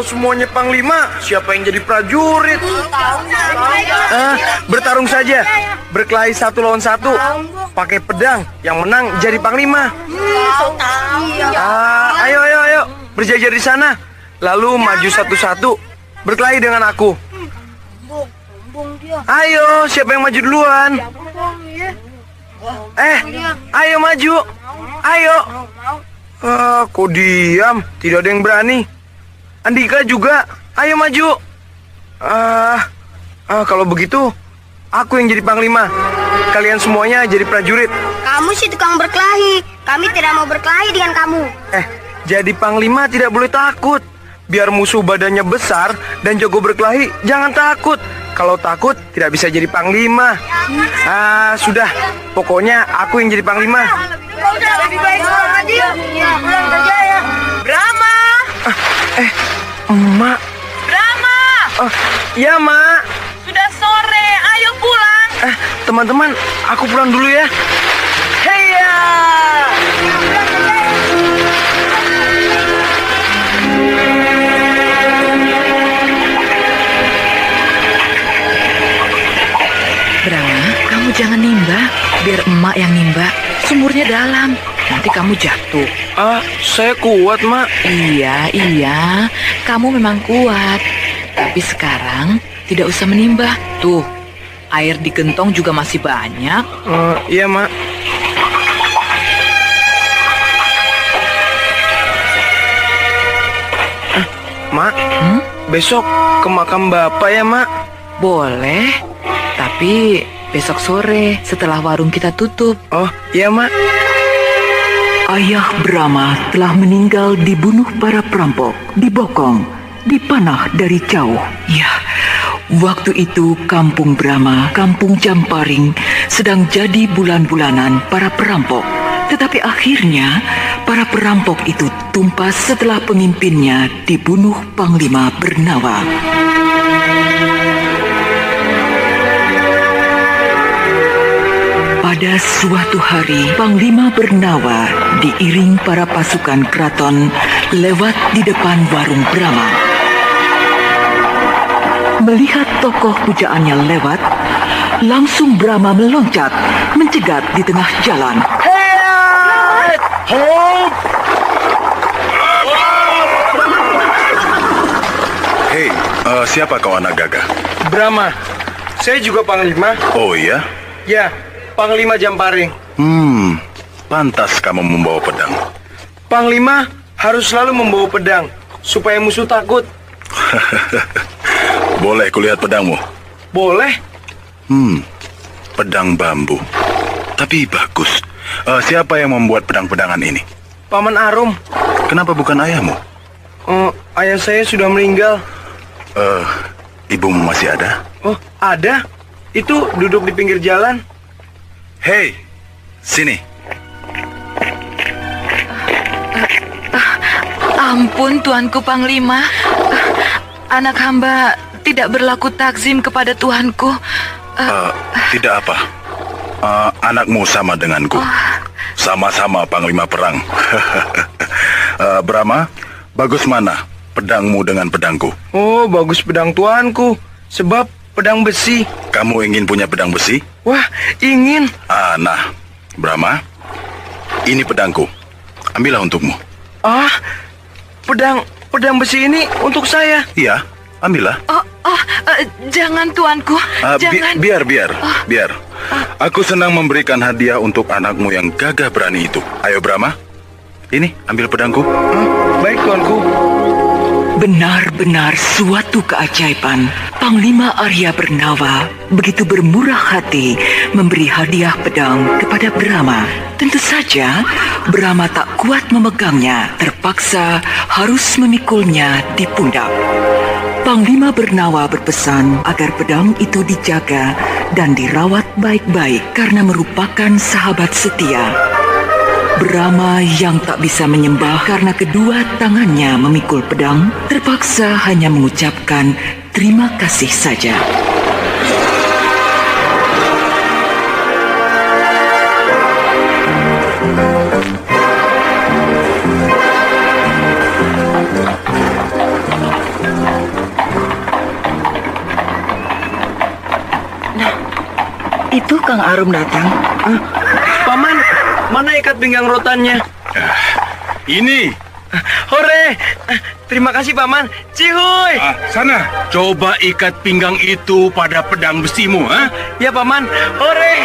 semuanya panglima, siapa yang jadi prajurit? Bertarung saja. Berkelahi 1 lawan 1. Pakai pedang. Yang menang jadi panglima. Ayo. Berjajar di sana. Lalu maju satu-satu. Berkelahi dengan aku. Ayo, siapa yang maju duluan? Ayo maju. Ayo. Kok diam? Tidak ada yang berani. Andika juga. Ayo maju. Kalau begitu, aku yang jadi panglima. Kalian semuanya jadi prajurit. Kamu sih tukang berkelahi. Kami tidak mau berkelahi dengan kamu. Jadi panglima tidak boleh takut. Biar musuh badannya besar dan jago berkelahi, jangan takut. Kalau takut, tidak bisa jadi panglima. Sudah. Pokoknya aku yang jadi panglima. Lebih baik pulang saja ya. Brahma! Emak. Brahma! Ya, Mak. Sudah sore, ayo pulang. Teman-teman, aku pulang dulu ya. Heya! Brahma, kamu jangan nimba. Biar emak yang nimba. Sumurnya dalam. Nanti kamu jatuh. Saya kuat, Mak. Iya. Kamu memang kuat. Tapi sekarang tidak usah menimba. Tuh, air di gentong juga masih banyak. Iya, Mak. Mak, besok ke makam Bapak ya, Mak? Boleh, tapi besok sore setelah warung kita tutup. Oh, iya, Mak. Ayah Brahma telah meninggal dibunuh para perampok, dibokong, dipanah dari jauh. Ya, waktu itu kampung Brahma, kampung Jamparing, sedang jadi bulan-bulanan para perampok. Tetapi akhirnya, para perampok itu tumpas setelah pemimpinnya dibunuh Panglima Bernawa. Pada suatu hari, Panglima Bernawa diiring para pasukan keraton lewat di depan warung Brahma. Melihat tokoh pujaannya lewat, langsung Brahma meloncat, mencegat di tengah jalan. Hei, siapa kau anak gagah? Brahma, saya juga panglima. Oh iya? Ya, Panglima Jamparing. Pantas kamu membawa pedang. Panglima harus selalu membawa pedang, supaya musuh takut. Boleh kulihat pedangmu? Boleh. Pedang bambu. Tapi bagus. Siapa yang membuat pedang-pedangan ini? Paman Arum. Kenapa bukan ayahmu? Ayah saya sudah meninggal. Ibumu masih ada? Oh, ada. Itu duduk di pinggir jalan. Hei, sini. Ampun, Tuanku Panglima. Anak hamba tidak berlaku takzim kepada Tuanku. Tidak apa. Anakmu sama denganku. Sama-sama Panglima Perang. Brahma, bagus mana pedangmu dengan pedangku? Oh, bagus pedang tuanku. Sebab pedang besi. Kamu ingin punya pedang besi? Wah, ingin. Nah, Brahma, ini pedangku. Ambillah untukmu. Pedang besi ini untuk saya. Iya, ambillah. Jangan, Tuanku. Jangan. Biar. Aku senang memberikan hadiah untuk anakmu yang gagah berani itu. Ayo, Brahma. Ini, ambil pedangku. Baik, Tuanku. Benar-benar suatu keajaiban. Panglima Arya Bernawa begitu bermurah hati memberi hadiah pedang kepada Brahma. Tentu saja, Brahma tak kuat memegangnya, terpaksa harus memikulnya di pundak. Panglima Bernawa berpesan agar pedang itu dijaga dan dirawat baik-baik karena merupakan sahabat setia. Brahma yang tak bisa menyembah karena kedua tangannya memikul pedang, terpaksa hanya mengucapkan terima kasih saja. Itu Kang Arum datang. Paman, mana ikat pinggang rotannya? Ini. Hore! Terima kasih, Paman. Cihuy! Sana, coba ikat pinggang itu pada pedang besimu, ha? Ya, Paman. Hore!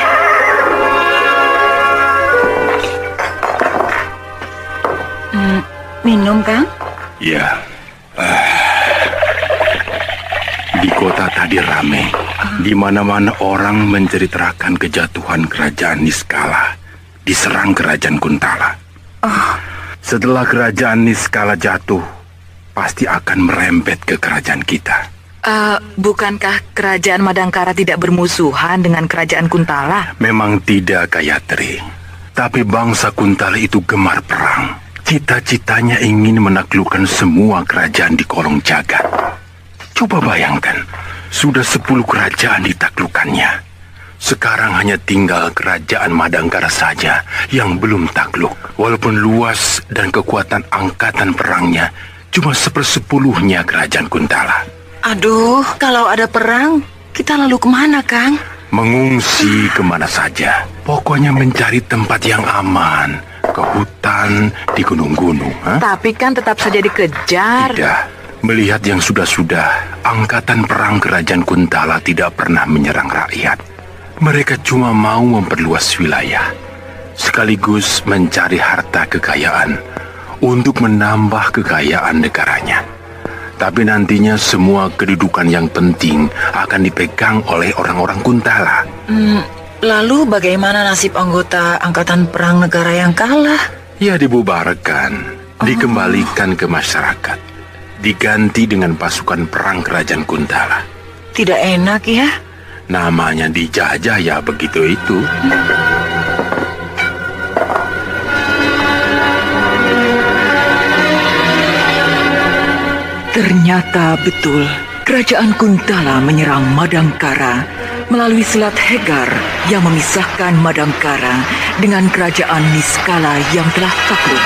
Minum, Kang? Ya. Di kota tadi ramai. Di mana-mana orang menceritakan kejatuhan kerajaan Niskala, diserang kerajaan Kuntala. Setelah kerajaan Niskala jatuh, pasti akan merembet ke kerajaan kita. Bukankah kerajaan Madangkara tidak bermusuhan dengan kerajaan Kuntala? Memang tidak, Gayatri. Tapi bangsa Kuntala itu gemar perang. Cita-citanya ingin menaklukkan semua kerajaan di kolong jagat. Coba bayangkan, sudah 10 kerajaan ditaklukkannya. Sekarang hanya tinggal kerajaan Madangkara saja yang belum takluk. Walaupun luas dan kekuatan angkatan perangnya cuma 1/10-nya kerajaan Kuntala. Aduh, kalau ada perang, kita lalu kemana, Kang? Mengungsi kemana saja. Pokoknya mencari tempat yang aman. Ke hutan, di gunung-gunung. Tapi kan tetap saja dikejar. Tidak. Melihat yang sudah-sudah, angkatan perang kerajaan Kuntala tidak pernah menyerang rakyat. Mereka cuma mau memperluas wilayah, sekaligus mencari harta kekayaan untuk menambah kekayaan negaranya. Tapi nantinya semua kedudukan yang penting akan dipegang oleh orang-orang Kuntala. Lalu bagaimana nasib anggota angkatan perang negara yang kalah? Ya dibubarkan, dikembalikan ke masyarakat, diganti dengan pasukan perang kerajaan Kuntala. Tidak enak ya? Namanya dijajah ya begitu itu. Ternyata betul, kerajaan Kuntala menyerang Madangkara melalui Selat Hegar yang memisahkan Madangkara dengan kerajaan Niskala yang telah takluk.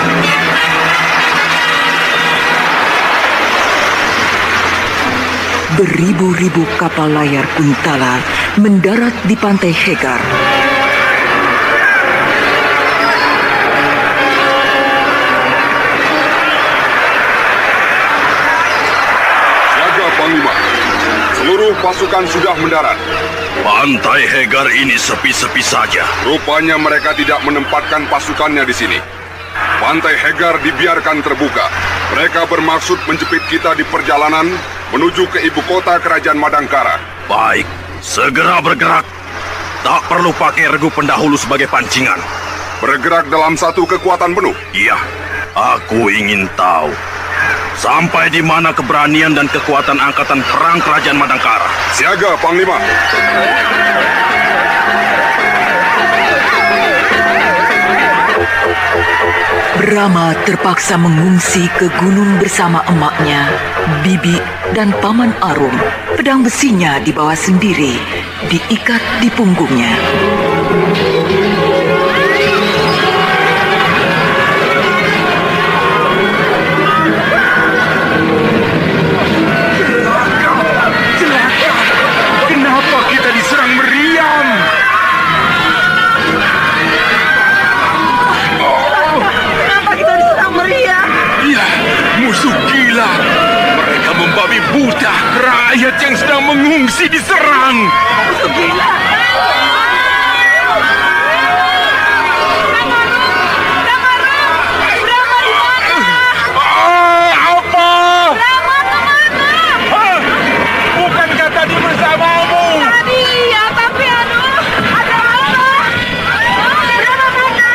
Beribu-ribu kapal layar Kuntala mendarat di pantai Hegar. Siaga Panglima, seluruh pasukan sudah mendarat. Pantai Hegar ini sepi-sepi saja. Rupanya mereka tidak menempatkan pasukannya di sini. Pantai Hegar dibiarkan terbuka. Mereka bermaksud menjepit kita di perjalanan menuju ke ibu kota kerajaan Madangkara. Baik, segera bergerak. Tak perlu pakai regu pendahulu sebagai pancingan. Bergerak dalam satu kekuatan penuh. Iya, aku ingin tahu sampai di mana keberanian dan kekuatan angkatan perang kerajaan Madangkara. Siaga, Panglima. Brahma terpaksa mengungsi ke gunung bersama emaknya, Bibi, dan Paman Arum. Pedang besinya dibawa sendiri, diikat di punggungnya. Kenapa kita diserang meriam? Iya, musuh gila. Mereka membabi buta. Rakyat yang sedang mengungsi diserang. Musuh gila. Apa? Bukankah tadi bersamamu? Iya, tapi aduh, ada apa?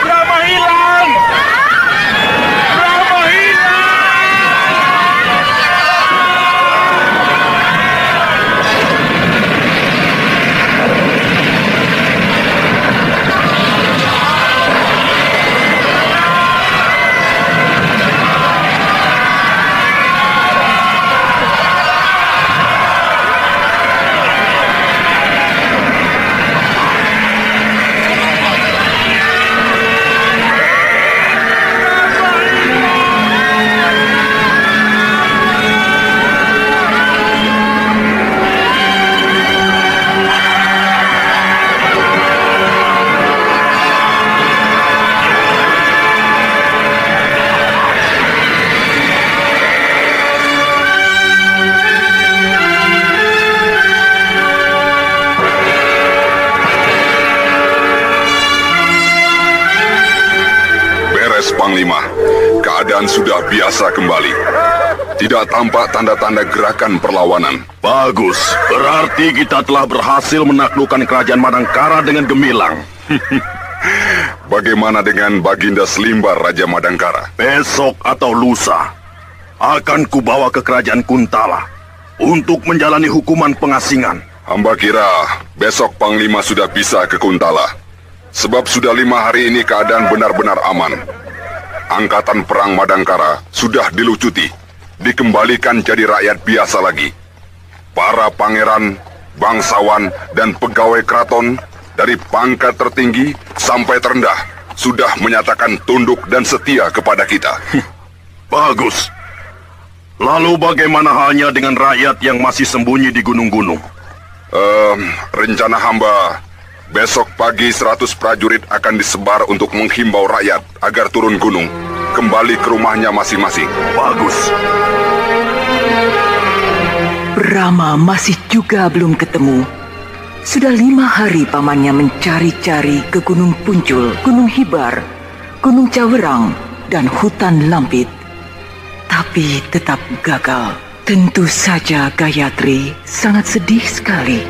Brahma hilang. Brahma hilang. Panglima. Keadaan sudah biasa kembali. Tidak tampak tanda-tanda gerakan perlawanan. Bagus, berarti kita telah berhasil menaklukkan kerajaan Madangkara dengan gemilang. Bagaimana dengan Baginda Selimbar Raja Madangkara? Besok atau lusa akan kubawa ke kerajaan Kuntala untuk menjalani hukuman pengasingan. Hamba kira besok Panglima sudah bisa ke Kuntala. Sebab sudah 5 hari ini keadaan benar-benar aman. Angkatan perang Madangkara sudah dilucuti, dikembalikan jadi rakyat biasa lagi. Para pangeran, bangsawan, dan pegawai keraton dari pangkat tertinggi sampai terendah sudah menyatakan tunduk dan setia kepada kita. Bagus. Lalu bagaimana halnya dengan rakyat yang masih sembunyi di gunung-gunung? Rencana hamba, besok pagi 100 prajurit akan disebar untuk menghimbau rakyat agar turun gunung, kembali ke rumahnya masing-masing. Bagus. Rama masih juga belum ketemu. Sudah 5 hari pamannya mencari-cari ke Gunung Puncul, Gunung Hibar, Gunung Cawerang, dan hutan Lampit. Tapi tetap gagal. Tentu saja Gayatri sangat sedih sekali.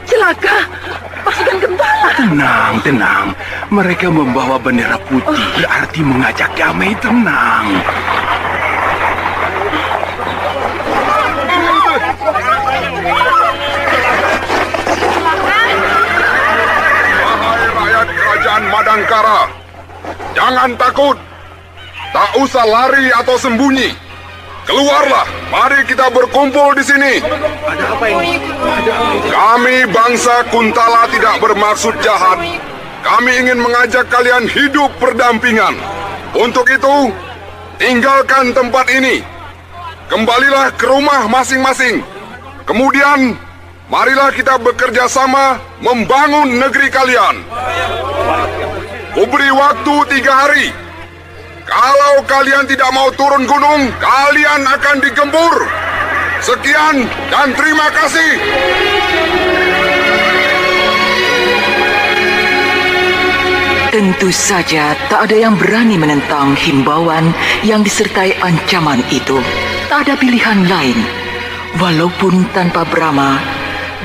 Celaka, pasukan Gentala. Tenang, tenang. Mereka membawa bendera putih, berarti mengajak damai. Tenang. Wahai rakyat kerajaan Madangkara, jangan takut. Tak usah lari atau sembunyi. Keluarlah, mari kita berkumpul di sini. Ada apa ini? Kami bangsa Kuntala tidak bermaksud jahat. Kami ingin mengajak kalian hidup berdampingan. Untuk itu, tinggalkan tempat ini. Kembalilah ke rumah masing-masing. Kemudian, marilah kita bekerja sama membangun negeri kalian. Kuberi waktu 3 hari. Kalau kalian tidak mau turun gunung, kalian akan digempur. Sekian dan terima kasih. Tentu saja tak ada yang berani menentang himbauan yang disertai ancaman itu. Tak ada pilihan lain. Walaupun tanpa Brahma,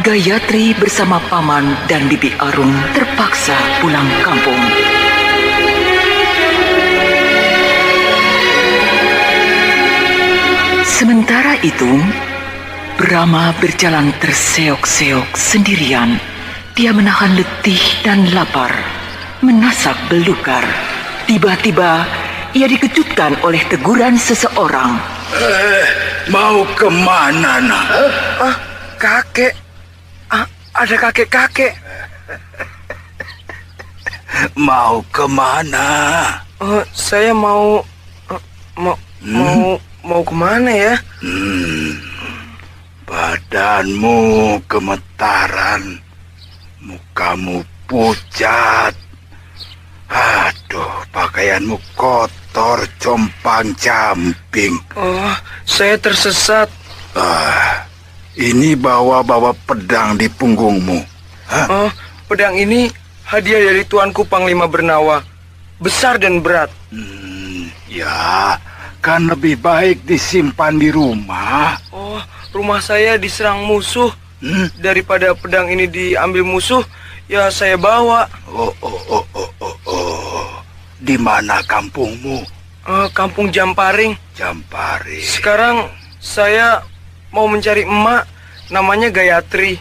Gayatri bersama Paman dan Bibi Arung terpaksa pulang kampung. Sementara itu, Brahma berjalan terseok-seok sendirian. Dia menahan letih dan lapar, menasak belukar. Tiba-tiba, ia dikejutkan oleh teguran seseorang. Mau kemana, nak? Kakek. Ada kakek-kakek. Mau kemana? Saya mau kemana ya? Badanmu gemetaran, mukamu pucat. Aduh, pakaianmu kotor, compang-camping. Oh, saya tersesat. Ini bawa-bawa pedang di punggungmu. Oh, pedang ini hadiah dari tuanku Panglima Bernawa. Besar dan berat. Ya, kan lebih baik disimpan di rumah. Oh, rumah saya diserang musuh. Daripada pedang ini diambil musuh, ya saya bawa. Di mana kampungmu? Kampung Jamparing. Jamparing. Sekarang saya mau mencari emak, namanya Gayatri.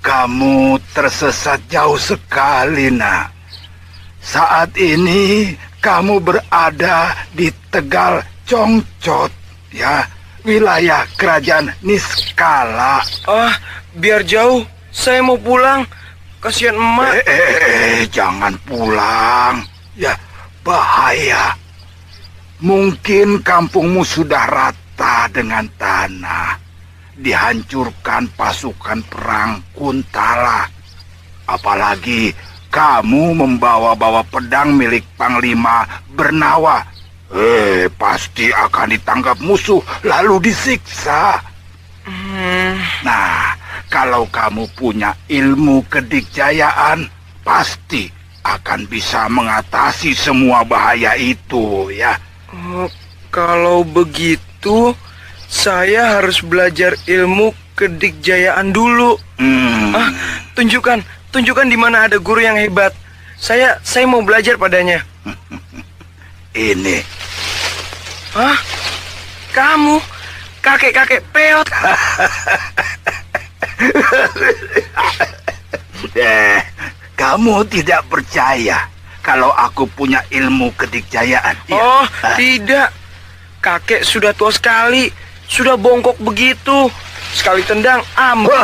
Kamu tersesat jauh sekali, nak. Saat ini kamu berada di Tegal Congcot, ya, wilayah kerajaan Niskala. Biar jauh, saya mau pulang. Kasihan emak. Jangan pulang. Ya, bahaya. Mungkin kampungmu sudah rata dengan tanah. Dihancurkan pasukan perang Kuntala. Apalagi kamu membawa-bawa pedang milik Panglima Bernawa. Pasti akan ditangkap musuh lalu disiksa. Nah, kalau kamu punya ilmu kedikjayaan, pasti akan bisa mengatasi semua bahaya itu, ya. Kalau begitu, saya harus belajar ilmu kedikjayaan dulu. Tunjukkan di mana ada guru yang hebat. Saya mau belajar padanya. Ini. Hah? Kamu? Kakek-kakek peot? Kamu tidak percaya kalau aku punya ilmu kedikjayaan? Oh, tidak. Kakek sudah tua sekali. Sudah bongkok begitu. Sekali tendang, ambil.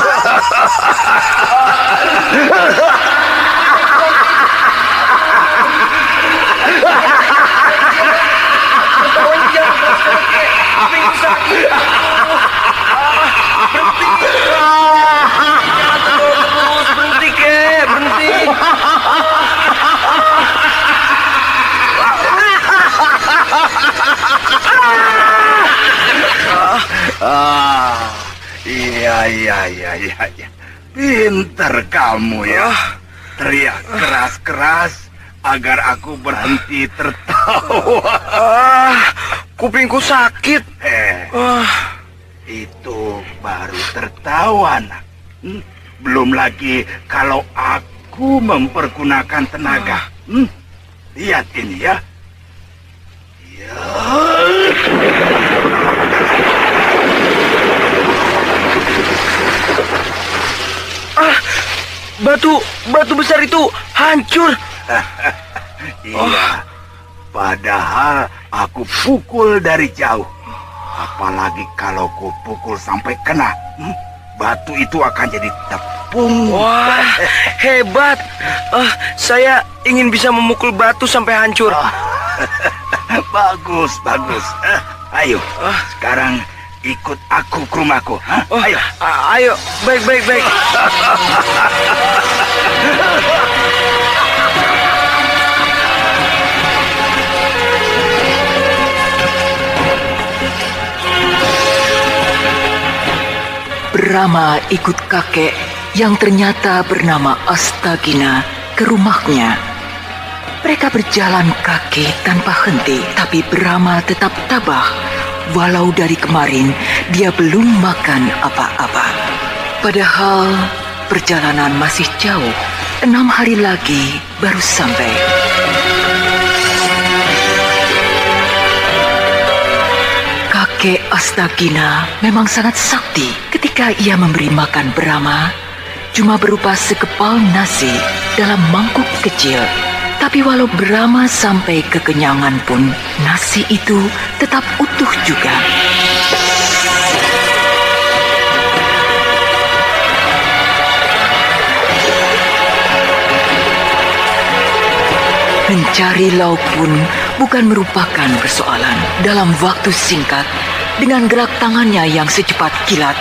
Berhenti, kek. Berhenti. Iya. Pinter kamu ya. Teriak keras-keras agar aku berhenti tertawa. Kupingku sakit. Itu baru tertawa, nak. Belum lagi kalau aku mempergunakan tenaga. Lihat ini ya. Batu besar itu hancur. Iya. Padahal aku pukul dari jauh. Apalagi kalau ku pukul sampai kena, batu itu akan jadi tepung. Wah, hebat. Saya ingin bisa memukul batu sampai hancur. Bagus. Ayo, sekarang ikut aku ke rumahku. Ayo. Ayo, baik. Brahma ikut kakek yang ternyata bernama Astagina ke rumahnya. Mereka berjalan kaki tanpa henti, tapi Brahma tetap tabah. Walau dari kemarin dia belum makan apa-apa. Padahal perjalanan masih jauh. 6 hari lagi baru sampai. Kakek Astagina memang sangat sakti. Ketika ia memberi makan Brahma, cuma berupa sekepal nasi dalam mangkuk kecil. Tapi walau Brahma sampai kekenyangan pun, nasi itu tetap utuh juga. Mencari lauk pun bukan merupakan persoalan. Dalam waktu singkat, dengan gerak tangannya yang secepat kilat,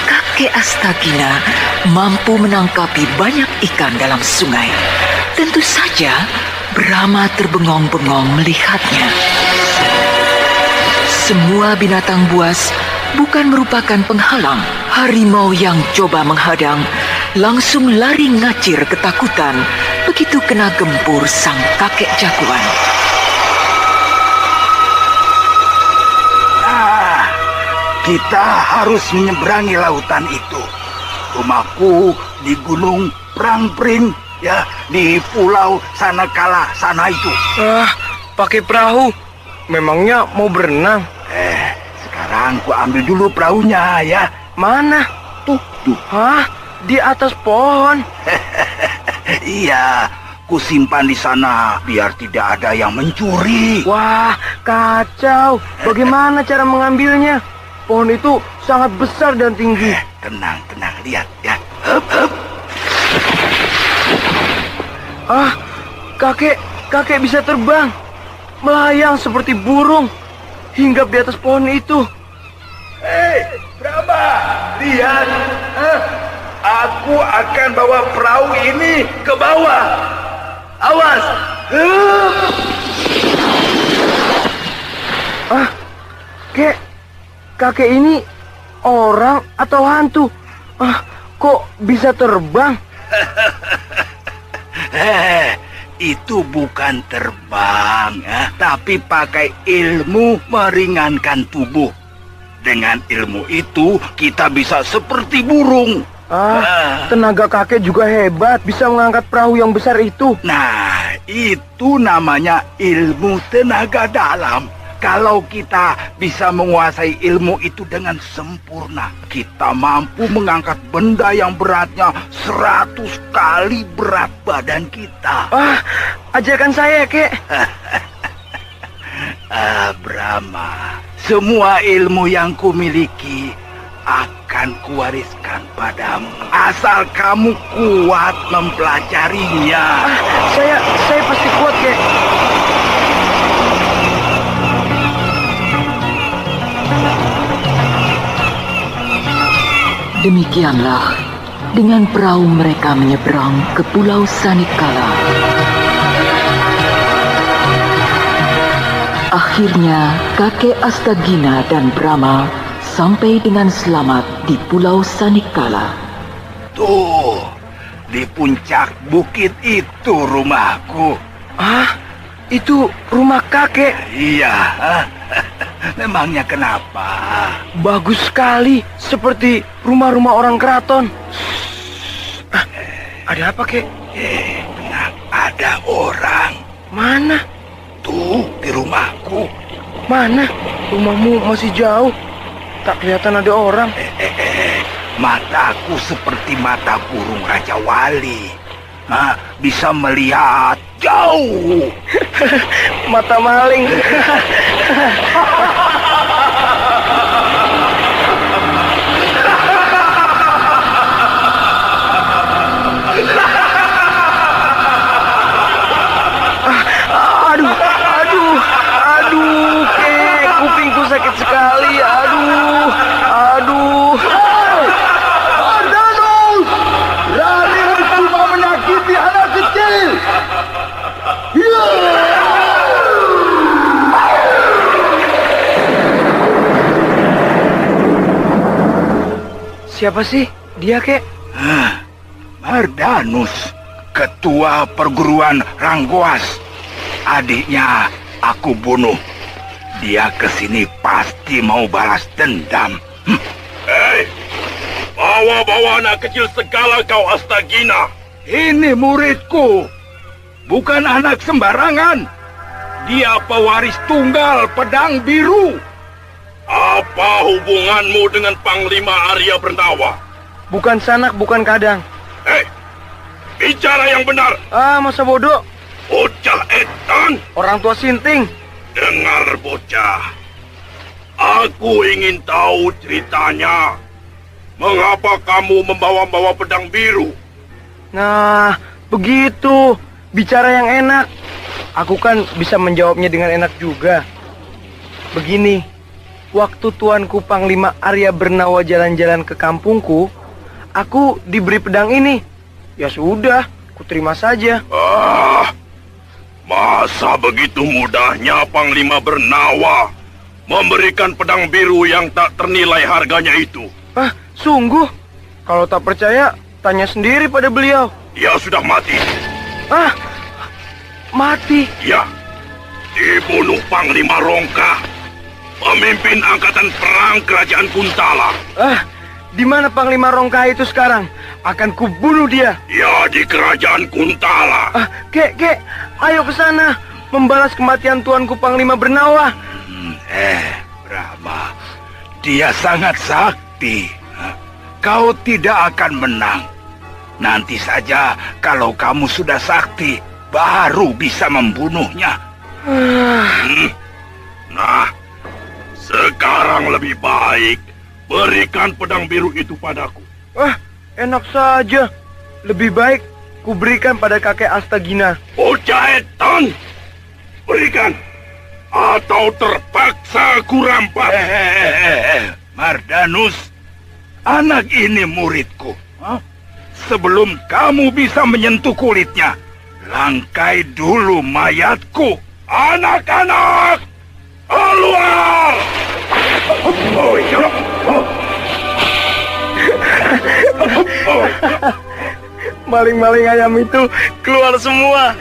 kakek Astagina mampu menangkapi banyak ikan dalam sungai. Tentu saja, Brahma terbengong-bengong melihatnya. Semua binatang buas bukan merupakan penghalang. Harimau yang coba menghadang langsung lari ngacir ketakutan begitu kena gempur sang kakek jagoan. Kita harus menyeberangi lautan itu. Rumahku di Gunung Prangpring, ya, di pulau Sanakala sana itu. Pakai perahu. Memangnya mau berenang? Sekarang ku ambil dulu perahunya, ya. Mana? Tuh. Hah? Di atas pohon. Iya, ku simpan di sana biar tidak ada yang mencuri. Wah, kacau. Bagaimana cara mengambilnya? Pohon itu sangat besar dan tinggi. Tenang, lihat ya. Kakek bisa terbang, melayang seperti burung, hinggap di atas pohon itu. Hei, Brahma, lihat. Aku akan bawa perahu ini ke bawah. Awas. Kakek ini orang atau hantu? Kok bisa terbang? Itu bukan terbang, tapi pakai ilmu meringankan tubuh. Dengan ilmu itu kita bisa seperti burung. Tenaga kakek juga hebat, bisa mengangkat perahu yang besar itu. Nah, itu namanya ilmu tenaga dalam. Kalau kita bisa menguasai ilmu itu dengan sempurna, kita mampu mengangkat benda yang beratnya 100 kali berat badan kita. Ajarkan saya, Kek. Brahma, semua ilmu yang kumiliki akan kuwariskan padamu. Asal kamu kuat mempelajarinya. Saya pasti kuat, Kek. Demikianlah, dengan perahu mereka menyeberang ke Pulau Sanikala. Akhirnya, kakek Astagina dan Brahma sampai dengan selamat di Pulau Sanikala. Tuh, di puncak bukit itu rumahku. Itu rumah kakek? Iya. Memangnya kenapa? Bagus sekali, seperti rumah-rumah orang keraton. Ada apa, Kek? Ada orang. Mana? Tuh, di rumahku. Mana? Rumahmu masih jauh. Tak kelihatan ada orang. Mataku seperti mata burung Raja Wali. Bisa melihat jauh. Mata maling. Aduh, Kek, kupingku sakit sekali. Aduh. Ardanus, Raden cuma menyakiti anak kecil. Siapa sih dia, Kek? Ardanus, ketua perguruan Ranggoas. Adiknya aku bunuh. Dia kesini pasti mau balas dendam. Hei, bawa anak kecil segala kau, Astagina. Ini muridku, bukan anak sembarangan. Dia pewaris tunggal pedang biru. Apa hubunganmu dengan Panglima Arya Bernawa? Bukan sanak, bukan kadang. Hei, bicara yang benar. Masa bodoh. Bocah etan. Orang tua sinting. Dengar, bocah. Aku ingin tahu ceritanya. Mengapa kamu membawa pedang biru? Nah, begitu. Bicara yang enak. Aku kan bisa menjawabnya dengan enak juga. Begini, waktu tuanku Panglima Arya Bernawa jalan-jalan ke kampungku, aku diberi pedang ini. Ya sudah, ku terima saja. Masa begitu mudahnya Panglima Bernawa memberikan pedang biru yang tak ternilai harganya itu? Sungguh? Kalau tak percaya, tanya sendiri pada beliau. Dia sudah mati. Mati? Ya, dibunuh Panglima Rongka, pemimpin angkatan perang kerajaan Kuntala. Di mana Panglima Rongka itu sekarang? Akan kubunuh dia. Ya, di kerajaan Kuntala. Kek, ayo ke sana membalas kematian tuanku Panglima Bernawa. Brahma, dia sangat sakti. Kau tidak akan menang. Nanti saja kalau kamu sudah sakti, baru bisa membunuhnya. Nah, sekarang lebih baik berikan pedang biru itu padaku. Enak saja. Lebih baik ku berikan pada kakek Astagina. Bocah etan, berikan atau terpaksa ku rampas. Mardanus, anak ini muridku. Sebelum kamu bisa menyentuh kulitnya, langkai dulu mayatku. Anak-anak, Keluar! Maling-maling ayam itu keluar semua.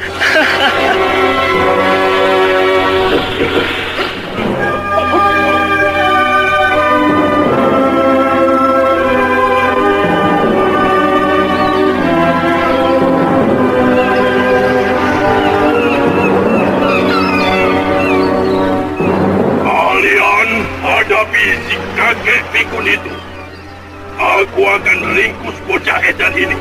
Kalian hadapi si kakek pikun itu. Aku akan ringkus bocah edan ini.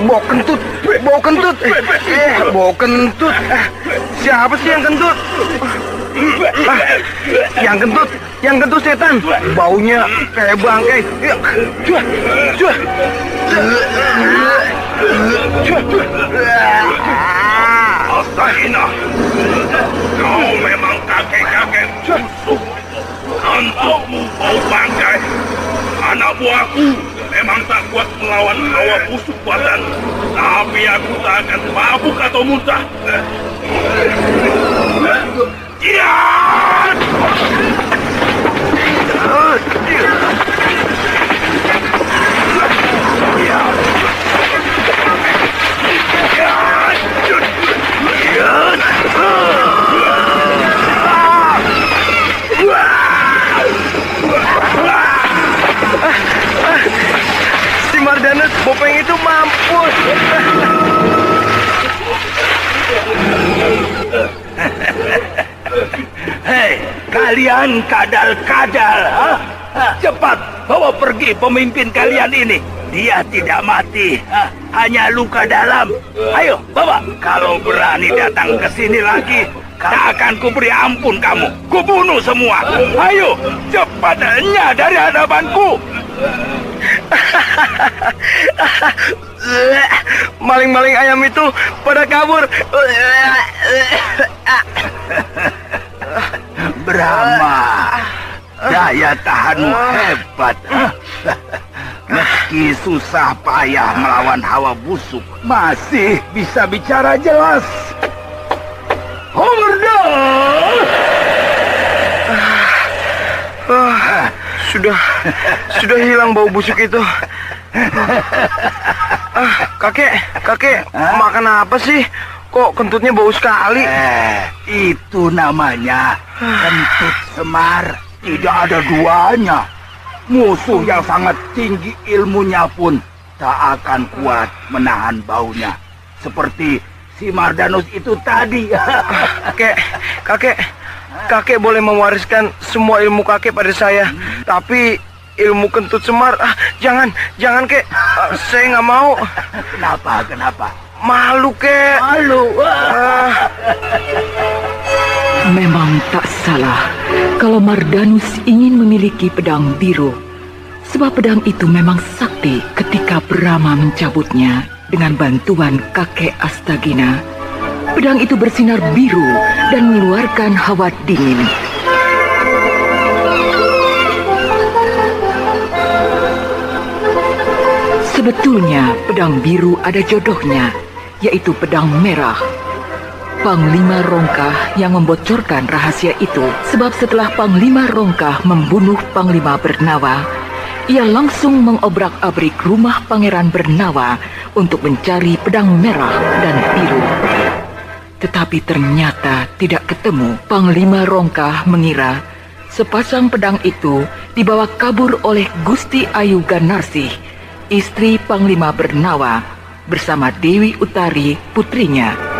Bau kentut, bau kentut. Bau kentut. Siapa sih yang kentut? Yang kentut setan. Baunya kayak bangkai. Astagina, kau memang kakek-kakek busuk. Kantutmu bau bangkai. Anak buahku memang tak kuat melawan hawa busuk badan. Tapi aku tak akan mabuk atau muntah. Jiat! Si Mardanus Bopeng itu mampus. Hei, kalian kadal-kadal, ha? Cepat bawa pergi pemimpin kalian ini. Dia tidak mati, ha? Hanya luka dalam. Ayo, bawa. Kalau berani datang ke sini lagi, tak akan kuberi ampun kamu. Kubunuh semua. Ayo, cepatnya dari hadapanku. Maling-maling ayam itu pada kabur. Brahma, daya tahanmu hebat. Meski susah payah melawan hawa busuk, masih bisa bicara jelas. Horda! Sudah hilang bau busuk itu. Kakek, makan apa sih? Kok kentutnya bau sekali? Itu namanya kentut semar. Tidak ada duanya. Musuh yang sangat tinggi ilmunya pun tak akan kuat menahan baunya. Seperti si Mardanus itu tadi. Kakek boleh mewariskan semua ilmu kakek pada saya. Tapi ilmu kentut semar, jangan kek. Saya nggak mau. Kenapa? Malu kek. Malu. Memang tak salah kalau Mardanus ingin memiliki pedang biru. Sebab pedang itu memang sakti ketika Brahma mencabutnya dengan bantuan kakek Astagina. Pedang itu bersinar biru dan mengeluarkan hawa dingin. Sebetulnya pedang biru ada jodohnya, yaitu pedang merah. Panglima Rongkah yang membocorkan rahasia itu, sebab setelah Panglima Rongkah membunuh Panglima Bernawa, ia langsung mengobrak-abrik rumah Pangeran Bernawa untuk mencari pedang merah dan biru. Tetapi ternyata tidak ketemu. Panglima Rongkah mengira sepasang pedang itu dibawa kabur oleh Gusti Ayu Ganarsih, istri Panglima Bernawa, bersama Dewi Utari, putrinya.